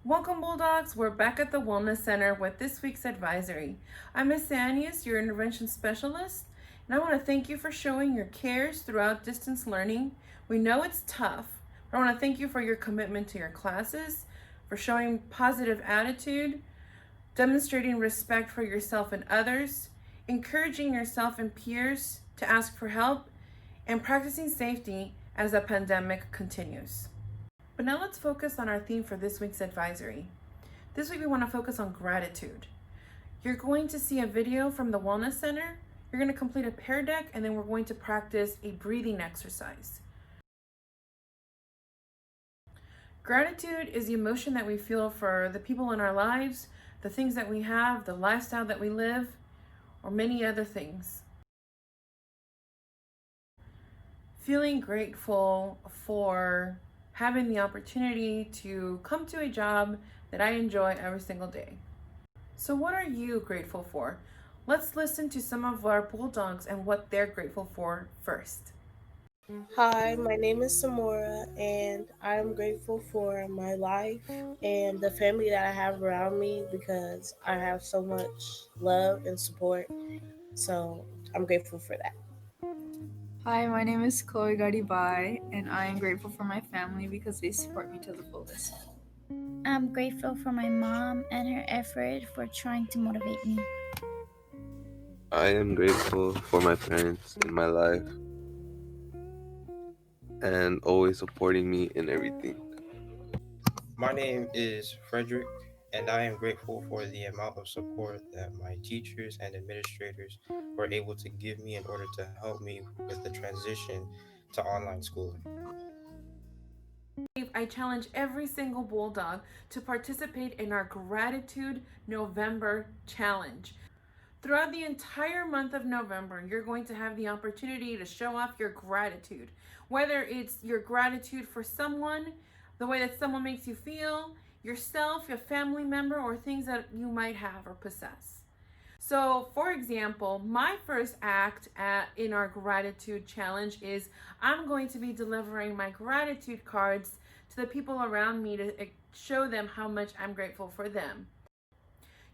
Welcome, Bulldogs. We're back at the Wellness Center with this week's advisory. I'm Miss Anius, your intervention specialist, and I want to thank you for showing your cares throughout distance learning. We know it's tough, but I want to thank you for your commitment to your classes, for showing positive attitude, demonstrating respect for yourself and others, encouraging yourself and peers to ask for help, and practicing safety as the pandemic continues. But now let's focus on our theme for this week's advisory. This week we want to focus on gratitude. You're going to see a video from the Wellness Center. You're going to complete a peridot, and then we're going to practice a breathing exercise. Gratitude is the emotion that we feel for the people in our lives, the things that we have, the lifestyle that we live, or many other things. Feeling grateful for having the opportunity to come to a job that I enjoy every single day. So what are you grateful for? Let's listen to some of our Bulldogs and what they're grateful for first. Hi, my name is Samora, and I'm grateful for my life and the family that I have around me because I have so much love and support. So I'm grateful for that. Hi, my name is Chloe Gadibai, and I am grateful for my family because they support me to the fullest. I'm grateful for my mom and her effort for trying to motivate me. I am grateful for my parents in my life and always supporting me in everything. My name is Frederick, and I am grateful for the amount of support that my teachers and administrators were able to give me in order to help me with the transition to online schooling. I challenge every single Bulldog to participate in our Gratitude November Challenge. Throughout the entire month of November, you're going to have the opportunity to show off your gratitude. Whether it's your gratitude for someone, the way that someone makes you feel, yourself, a family member, or things that you might have or possess. So, for example, my first act in our gratitude challenge is I'm going to be delivering my gratitude cards to the people around me to show them how much I'm grateful for them.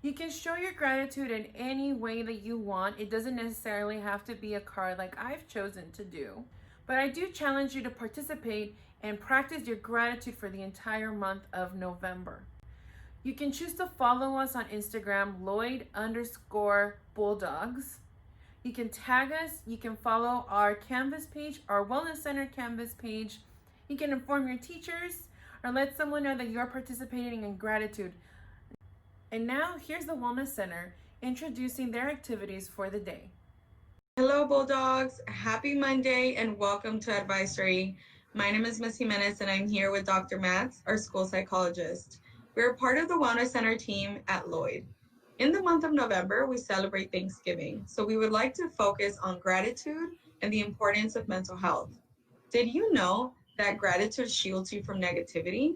You can show your gratitude in any way that you want. It doesn't necessarily have to be a card like I've chosen to do. But I do challenge you to participate and practice your gratitude for the entire month of November. You can choose to follow us on Instagram, Lloyd_Bulldogs. You can tag us. You can follow our Canvas page, our Wellness Center Canvas page. You can inform your teachers or let someone know that you're participating in gratitude. And now here's the Wellness Center introducing their activities for the day. Hello, Bulldogs. Happy Monday and welcome to Advisory. My name is Miss Jimenez and I'm here with Dr. Matz, our school psychologist. We're part of the Wellness Center team at Lloyd. In the month of November, we celebrate Thanksgiving, so we would like to focus on gratitude and the importance of mental health. Did you know that gratitude shields you from negativity?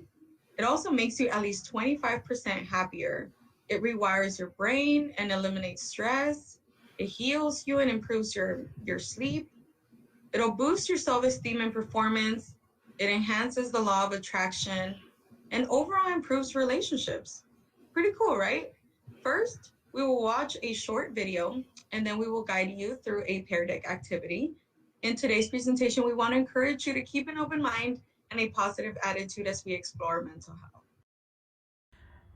It also makes you at least 25% happier. It rewires your brain and eliminates stress. It heals you and improves your sleep. It'll boost your self-esteem and performance. It enhances the law of attraction and overall improves relationships. Pretty cool, right? First, we will watch a short video and then we will guide you through a pear deck activity. In today's presentation, we want to encourage you to keep an open mind and a positive attitude as we explore mental health.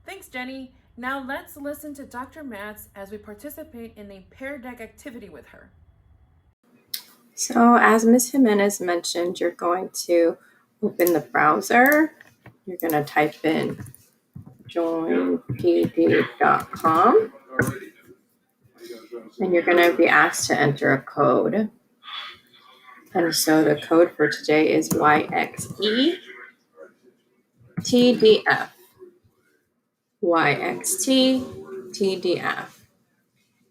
Thanks, Jenny. Now let's listen to Dr. Matz as we participate in a pair deck activity with her. So as Ms. Jimenez mentioned, you're going to open the browser. You're going to type in joinpd.com and you're going to be asked to enter a code. And so the code for today is YXETDF. YXTTDF.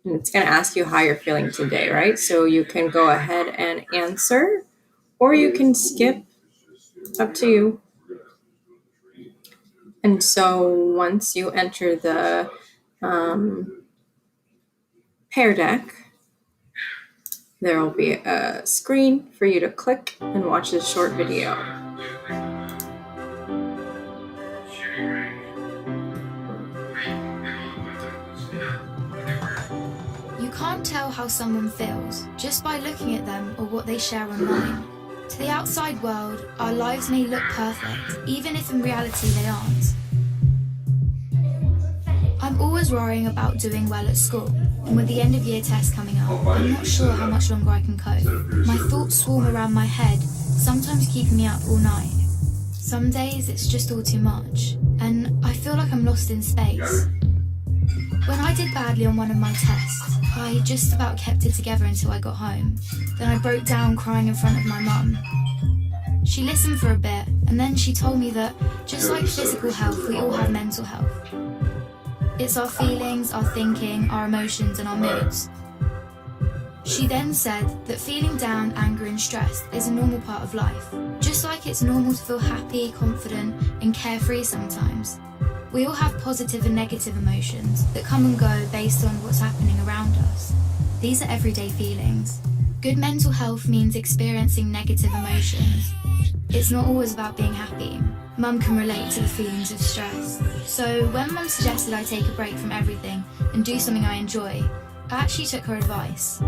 And it's going to ask you how you're feeling today, right? So you can go ahead and answer, or you can skip, up to you. And so once you enter the pair deck, there will be a screen for you to click and watch this short video. tell how someone feels just by looking at them or what they share online. To the outside world, our lives may look perfect, even if in reality they aren't. I'm always worrying about doing well at school, and with the end of year test coming up, I'm not sure how much longer I can cope. My thoughts swarm around my head, sometimes keeping me up all night. Some days it's just all too much, and I feel like I'm lost in space. When I did badly on one of my tests, I just about kept it together until I got home. Then I broke down crying in front of my mum. She listened for a bit, and then she told me that, just like physical health, we all have mental health. It's our feelings, our thinking, our emotions, and our moods. She then said that feeling down, angry, and stressed is a normal part of life. Just like it's normal to feel happy, confident, and carefree sometimes. We all have positive and negative emotions that come and go based on what's happening around us. These are everyday feelings. Good mental health means experiencing negative emotions. It's not always about being happy. Mum can relate to the feelings of stress. So when Mum suggested I take a break from everything and do something I enjoy, I actually took her advice.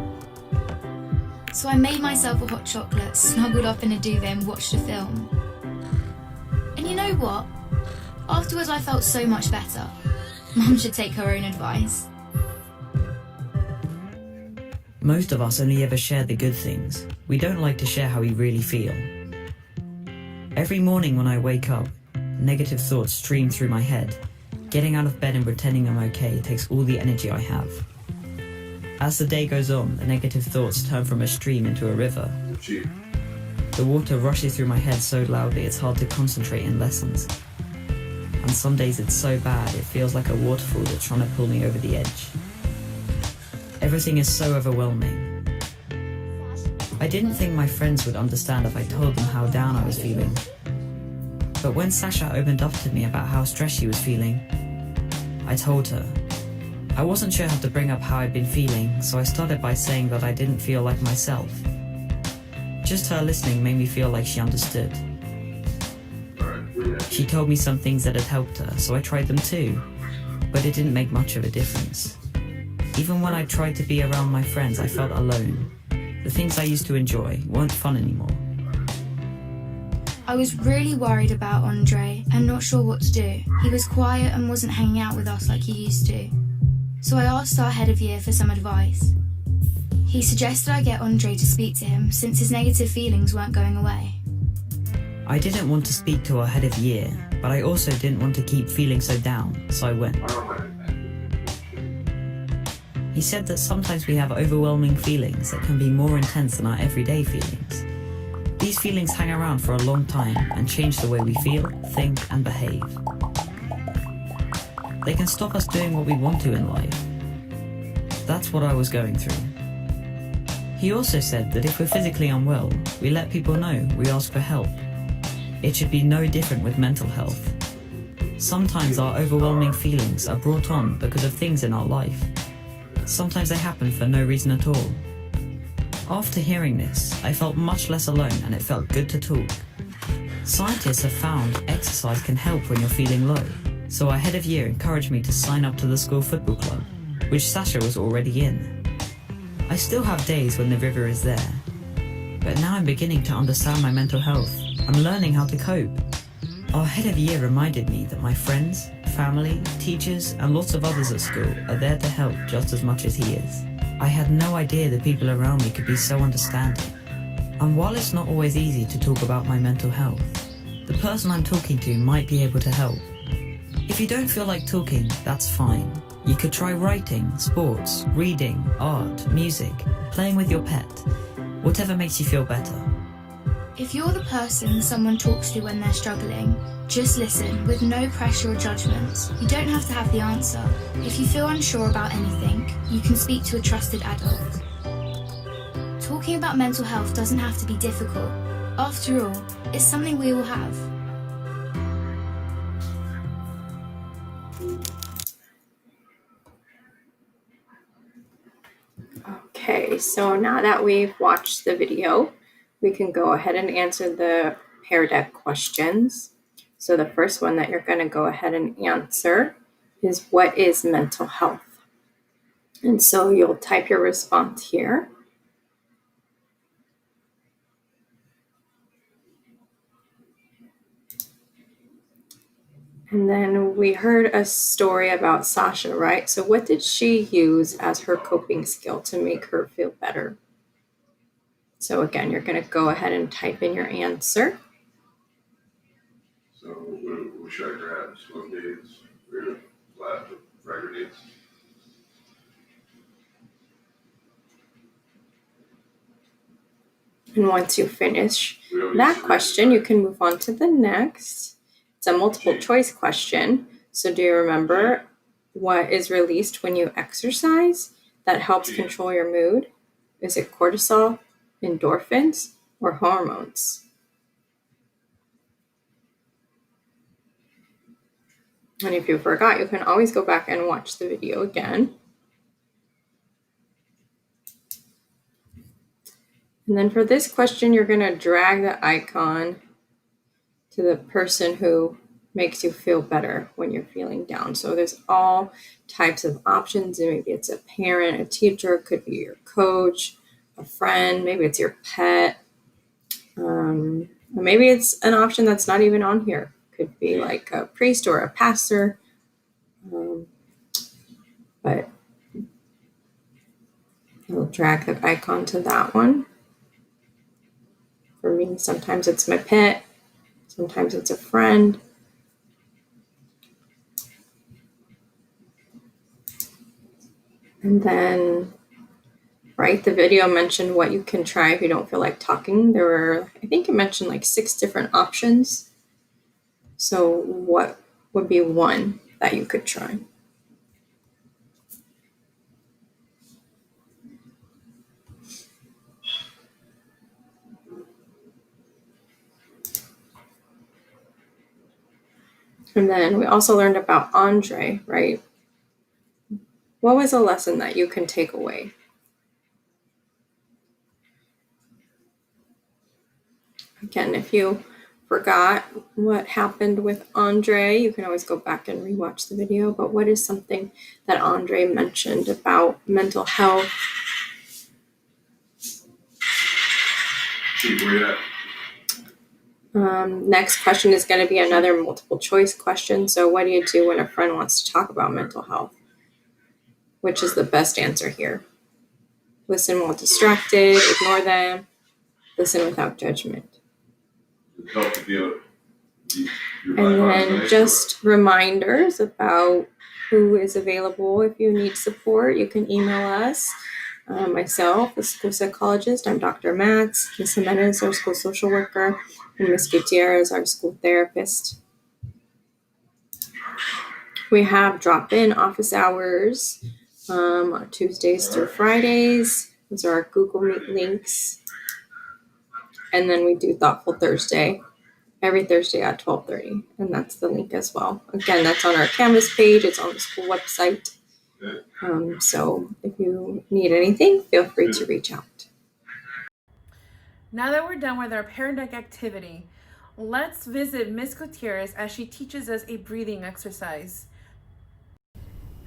So I made myself a hot chocolate, snuggled up in a duvet and watched a film. And you know what? Afterwards I felt so much better. Mum should take her own advice. Most of us only ever share the good things. We don't like to share how we really feel. Every morning when I wake up, negative thoughts stream through my head. Getting out of bed and pretending I'm okay takes all the energy I have. As the day goes on, the negative thoughts turn from a stream into a river. The water rushes through my head so loudly it's hard to concentrate in lessons. And some days it's so bad it feels like a waterfall that's trying to pull me over the edge. Everything is so overwhelming. I didn't think my friends would understand if I told them how down I was feeling. But when Sasha opened up to me about how stressed she was feeling, I told her. I wasn't sure how to bring up how I'd been feeling, so I started by saying that I didn't feel like myself. Just her listening made me feel like she understood. She told me some things that had helped her, so I tried them too, but it didn't make much of a difference. Even when I tried to be around my friends, I felt alone. The things I used to enjoy weren't fun anymore. I was really worried about Andre and not sure what to do. He was quiet and wasn't hanging out with us like he used to. So I asked our head of year for some advice. He suggested I get Andre to speak to him since his negative feelings weren't going away. I didn't want to speak to our head of year, but I also didn't want to keep feeling so down, so I went. He said that sometimes we have overwhelming feelings that can be more intense than our everyday feelings. These feelings hang around for a long time and change the way we feel, think, and behave. They can stop us doing what we want to in life. That's what I was going through. He also said that if we're physically unwell, we let people know, we ask for help. It should be no different with mental health. Sometimes our overwhelming feelings are brought on because of things in our life. Sometimes they happen for no reason at all. After hearing this, I felt much less alone and it felt good to talk. Scientists have found exercise can help when you're feeling low, so our head of year encouraged me to sign up to the school football club, which Sasha was already in. I still have days when the river is there, but now I'm beginning to understand my mental health. I'm learning how to cope. Our head of year reminded me that my friends, family, teachers, and lots of others at school are there to help just as much as he is. I had no idea the people around me could be so understanding. And while it's not always easy to talk about my mental health, the person I'm talking to might be able to help. If you don't feel like talking, that's fine. You could try writing, sports, reading, art, music, playing with your pet, whatever makes you feel better. If you're the person someone talks to when they're struggling, just listen with no pressure or judgment. You don't have to have the answer. If you feel unsure about anything, you can speak to a trusted adult. Talking about mental health doesn't have to be difficult. After all, it's something we all have. Okay, so now that we've watched the video, we can go ahead and answer the peridot questions. So the first one that you're going to go ahead and answer is, what is mental health? And so you'll type your response here. And then we heard a story about Sasha, right? So what did she use as her coping skill to make her feel better? So again, you're going to go ahead and type in your answer. So what should I grab? Smoke dates, record dates? And once you finish that question, you can move on to the next. It's a multiple choice question. So do you remember what is released when you exercise that helps control your mood? Is it cortisol, endorphins, or hormones? And if you forgot, you can always go back and watch the video again. And then for this question, you're going to drag the icon to the person who makes you feel better when you're feeling down. So there's all types of options. And maybe it's a parent, a teacher, it could be your coach, a friend, maybe it's your pet. Or maybe it's an option that's not even on here. Could be like a priest or a pastor. But I'll drag the icon to that one. For me, sometimes it's my pet, sometimes it's a friend. And then, right, the video mentioned what you can try if you don't feel like talking. There were, I think it mentioned like 6 different options. So what would be one that you could try? And then we also learned about Andre, right? What was a lesson that you can take away? Again, if you forgot what happened with Andre, you can always go back and rewatch the video. But what is something that Andre mentioned about mental health? Next question is going to be another multiple choice question. So what do you do when a friend wants to talk about mental health? Which is the best answer here? Listen while distracted, ignore them, listen without judgment. And then just reminders about who is available if you need support. You can email us. Myself, a school psychologist, I'm Dr. Matz, Ms. Jimenez, our school social worker, and Ms. Gutierrez, our school therapist. We have drop-in office hours on Tuesdays through Fridays. Those are our Google Meet links. And then we do Thoughtful Thursday every Thursday at 12:30, and that's the link as well. Again, that's on our Canvas page. It's on the school website. So if you need anything, feel free to reach out. Now that we're done with our peridot activity, let's visit Ms. Gutierrez as she teaches us a breathing exercise.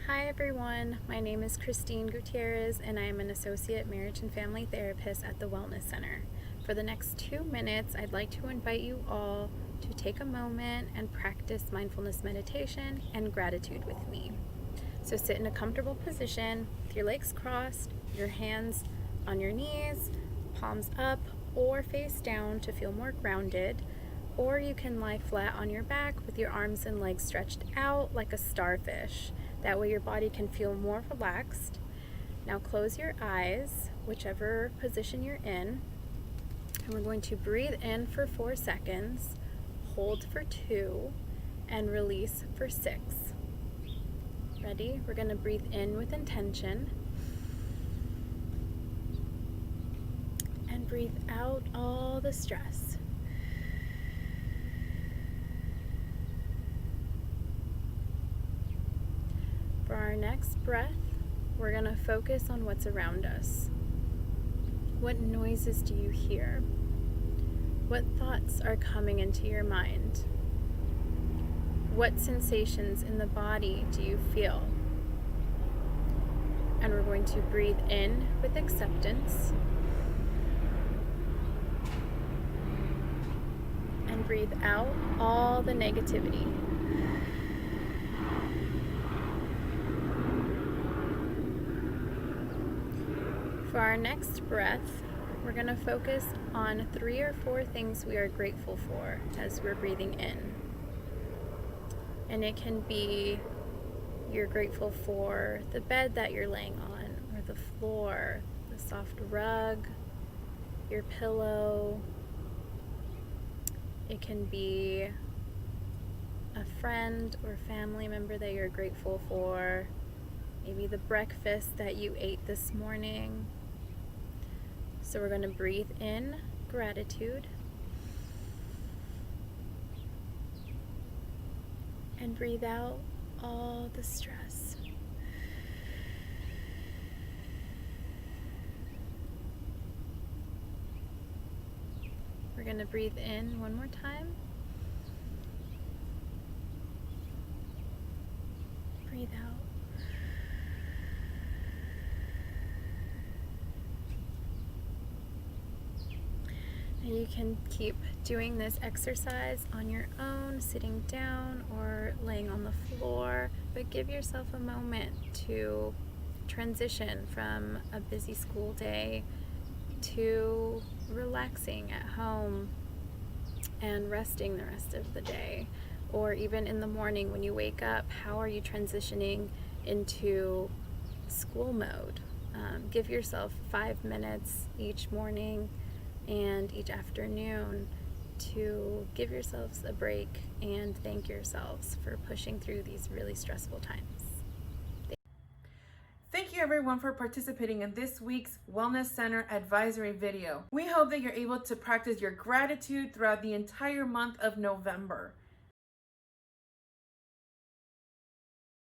Hi everyone, my name is Christine Gutierrez and I am an Associate Marriage and Family Therapist at the Wellness Center. For the next 2 minutes, I'd like to invite you all to take a moment and practice mindfulness meditation and gratitude with me. So sit in a comfortable position with your legs crossed, your hands on your knees, palms up or face down to feel more grounded, or you can lie flat on your back with your arms and legs stretched out like a starfish. That way your body can feel more relaxed. Now close your eyes, whichever position you're in, and we're going to breathe in for 4 seconds, hold for 2, and release for 6. Ready? We're going to breathe in with intention and breathe out all the stress. For our next breath, we're going to focus on what's around us. What noises do you hear? What thoughts are coming into your mind? What sensations in the body do you feel? And we're going to breathe in with acceptance. And breathe out all the negativity. For our next breath, we're going to focus on 3 or 4 things we are grateful for as we're breathing in. And it can be you're grateful for the bed that you're laying on, or the floor, the soft rug, your pillow. It can be a friend or family member that you're grateful for, maybe the breakfast that you ate this morning. So we're going to breathe in gratitude and breathe out all the stress. We're going to breathe in one more time. Breathe out. And you can keep doing this exercise on your own, sitting down or laying on the floor, but give yourself a moment to transition from a busy school day to relaxing at home and resting the rest of the day. Or even in the morning when you wake up, how are you transitioning into school mode? Give yourself 5 minutes each morning and each afternoon to give yourselves a break and thank yourselves for pushing through these really stressful times. Thank you everyone for participating in this week's Wellness Center advisory video. We hope that you're able to practice your gratitude throughout the entire month of November.